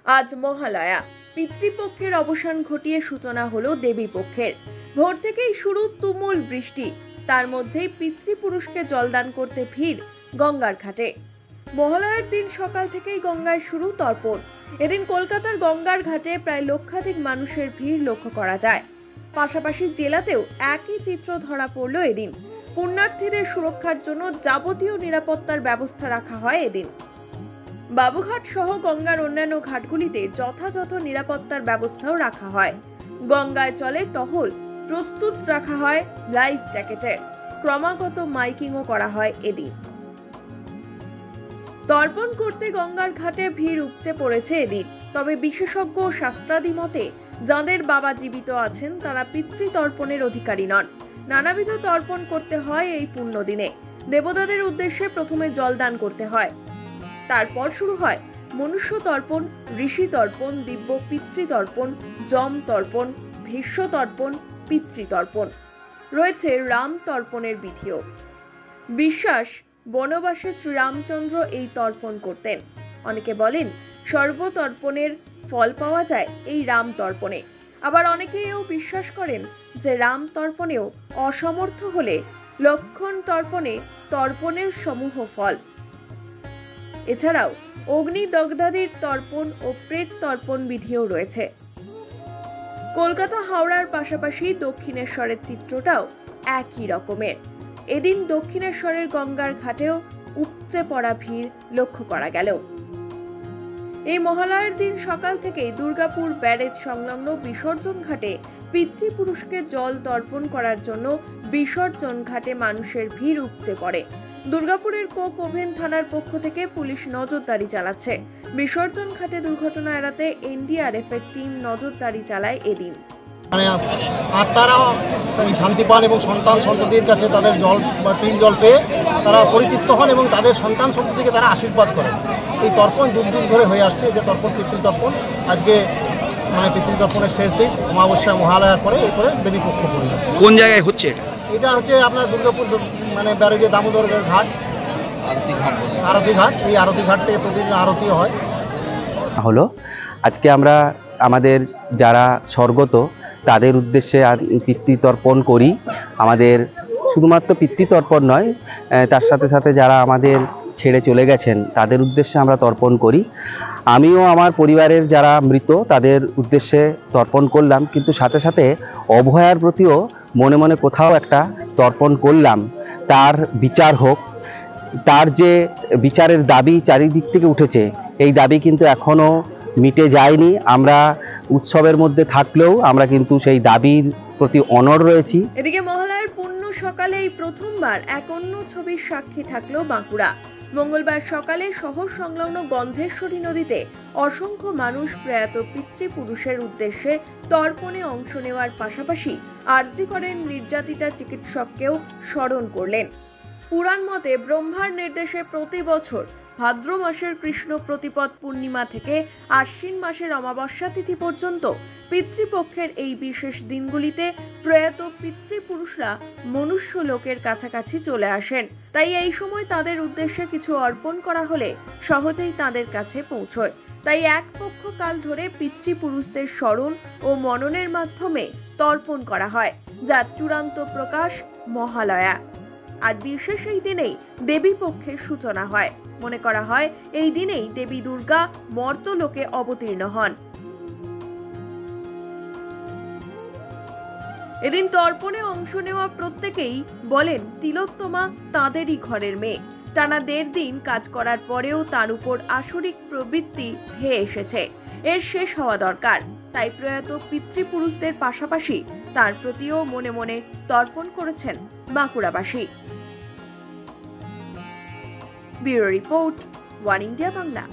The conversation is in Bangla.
আজ মহালয়া, পিতৃপক্ষের অবসান ঘটিয়ে সূচনা হলো দেবী পক্ষের। ভোর থেকেই শুরু তুমুল বৃষ্টি, তার মধ্যেই পিতৃপুরুষকে জলদান করতে ভিড় গঙ্গার ঘাটে। মহালয়ার দিন সকাল থেকেই গঙ্গায় শুরু তর্পণ। এদিন কলকাতার গঙ্গার ঘাটে প্রায় লক্ষাধিক মানুষের ভিড় লক্ষ্য করা যায়। পাশাপাশি জেলাতেও একই চিত্র ধরা পড়ল এদিন। পুণ্যার্থীদের সুরক্ষার জন্য যাবতীয় নিরাপত্তার ব্যবস্থা রাখা হয় এদিন। বাবুঘাট সহ গঙ্গার অন্যান্য ঘাটগুলিতে যথাযথ নিরাপত্তার ব্যবস্থাও রাখা হয়। গঙ্গায় চলে টহল, প্রস্তুত রাখা হয় লাইফ জ্যাকেটের, ক্রমাগত মাইকিংও করা হয় এদিন। তর্পণ করতে গঙ্গার ঘাটে ভিড় উপচে পড়েছে এদিন। তবে বিশেষজ্ঞ ও শাস্ত্রাদি মতে যাদের বাবা জীবিত আছেন তারা পিতৃতর্পণের অধিকারী নন। নানাবিধ তর্পণ করতে হয় এই পুণ্য দিনে। দেবতাদের উদ্দেশ্যে প্রথমে জলদান করতে হয়, তারপর শুরু হয় মনুষ্য তর্পণ, ঋষি তর্পণ, দিব্য পিতৃতর্পণ, যম তর্পণ, ভীষ্ম তর্পণ, পিতৃতর্পণ। রয়েছে রাম তর্পণের বিধিও। বিশ্বাস, বনবাসে শ্রীরামচন্দ্র এই তর্পণ করতেন। অনেকে বলেন সর্বতর্পণের ফল পাওয়া যায় এই রাম তর্পণে। আবার অনেকে এও বিশ্বাস করেন যে রাম তর্পণেও অসমর্থ হলে লক্ষণ তর্পণে তর্পণের সমূহ ফল। এছাড়াও অগ্নিদগ্ধাদির তর্পণ ও প্রেত তর্পণ বিধিও রয়েছে। কলকাতা হাওড়ার পাশাপাশি দক্ষিণেশ্বরের চিত্রটাও একই রকমের। এদিন দক্ষিণেশ্বরের গঙ্গার ঘাটেও উপচে পড়া ভিড় লক্ষ্য করা গেল। এই মহালয়ার দিন সকাল থেকেই দুর্গাপুর ব্যারেজ সংলগ্ন বিসর্জন ঘাটে পিতৃপুরুষকে জল তর্পণ করার জন্য বিসর্জন ঘাটে মানুষের ভিড় উপচে পড়ে। দুর্গাপুরের কোক ওভেন থানার পক্ষ থেকে পুলিশ নজরদারি চালাচ্ছে। বিসর্জন ঘাটে দুর্ঘটনা এড়াতে এনডিআরএফ এর টিম নজরদারি চালায় এদিন। আত্মারা শান্তি পান এবং সন্তান সন্ততির কাছে তাদের জল বা তিল জল পেয়ে তারা পরিতৃপ্ত হন এবং তাদের সন্তান সন্ততিকে তারা আশীর্বাদ করেন। এই তর্পণ যুগ যুগ ধরে হয়ে আসছে। যে তর্পণ পিতৃতর্পণ, আজকে পিতৃতর্পণের শেষ দিন, অমাবস্যা মহালয়ার পরে এরপরে দেবী পক্ষ পড়ে যাচ্ছে। কোন জায়গায় হচ্ছে এটা হচ্ছে আপনার দুর্গাপুর ব্যারেজে দামোদর ঘাট, আরতি ঘাট। এই আরতি ঘাট থেকে প্রতিদিন আরতি হয়। হলো আজকে আমরা আমাদের যারা স্বর্গত তাদের উদ্দেশ্যে আর পিতৃতর্পণ করি। আমাদের শুধুমাত্র পিতৃতর্পণ নয়, তার সাথে সাথে যারা আমাদের ছেড়ে চলে গেছেন তাদের উদ্দেশ্যে আমরা তর্পণ করি। আমিও আমার পরিবারের যারা মৃত তাদের উদ্দেশ্যে তর্পণ করলাম, কিন্তু সাথে সাথে অভয়ার প্রতিও মনে মনে কোথাও একটা তর্পণ করলাম। তার বিচার হোক, তার যে বিচারের দাবি চারিদিক থেকে উঠেছে, এই দাবি কিন্তু এখনো মিটে যায়নি। আমরা উৎসবের মধ্যে থাকলেও আমরা কিন্তু সেই দাবির প্রতি অনড় রয়েছি। এদিকে মহালয়ার পূর্ণ সকালে এই প্রথমবার এক অন্য ছবির সাক্ষী থাকলো বাঁকুড়া। মঙ্গলবার সকালে শহর সংলগ্ন গন্ধেশ্বরী নদীতে অসংখ্য মানুষ প্রয়াত পিতৃপুরুষের উদ্দেশ্যে তর্পণে অংশ নেওয়ার পাশাপাশি আরজি করেন নির্যাতিতা চিকিৎসককেও স্মরণ করলেন। পুরাণ মতে ব্রহ্মার নির্দেশে প্রতি বছর ভাদ্র মাসের কৃষ্ণ প্রতিপদ পূর্ণিমা থেকে আশ্বিন মাসের অমাবস্যা তিথি পর্যন্ত পিতৃপক্ষের এই বিশেষ দিনগুলিতে প্রয়াত পিতৃপুরুষরা মনুষ্য লোকের কাছাকাছি চলে আসেন। তাই এই সময় তাদের উদ্দেশ্যে কিছু অর্পণ করা হলে সহজেই তাদের কাছে পৌঁছয়। তাই এক পক্ষ কাল ধরে পিতৃপুরুষদের স্মরণ ও মননের মাধ্যমে তর্পণ করা হয়, যার চূড়ান্ত প্রকাশ মহালয়া। আর বিশেষ এই দিনেই দেবী পক্ষের সূচনা হয়। মনে করা হয় এই দিনেই দেবী দুর্গা মর্তলোকে অবতীর্ণ হন। এদিন তর্পণে অংশ নেওয়া প্রত্যেকেই বলেন তিলোত্তমা তাদেরই ঘরের মেয়ে। টানা 1.5 দিন কাজ করার পরেও তার উপর আসরিক প্রবৃত্তি ধেয়ে এসেছে, এর শেষ হওয়া দরকার। তাই প্রয়াত পিতৃপুরুষদের পাশাপাশি তার প্রতিও মনে মনে তর্পণ করেছেন বাঁকুড়াবাসী। Bureau report, One India Bangla.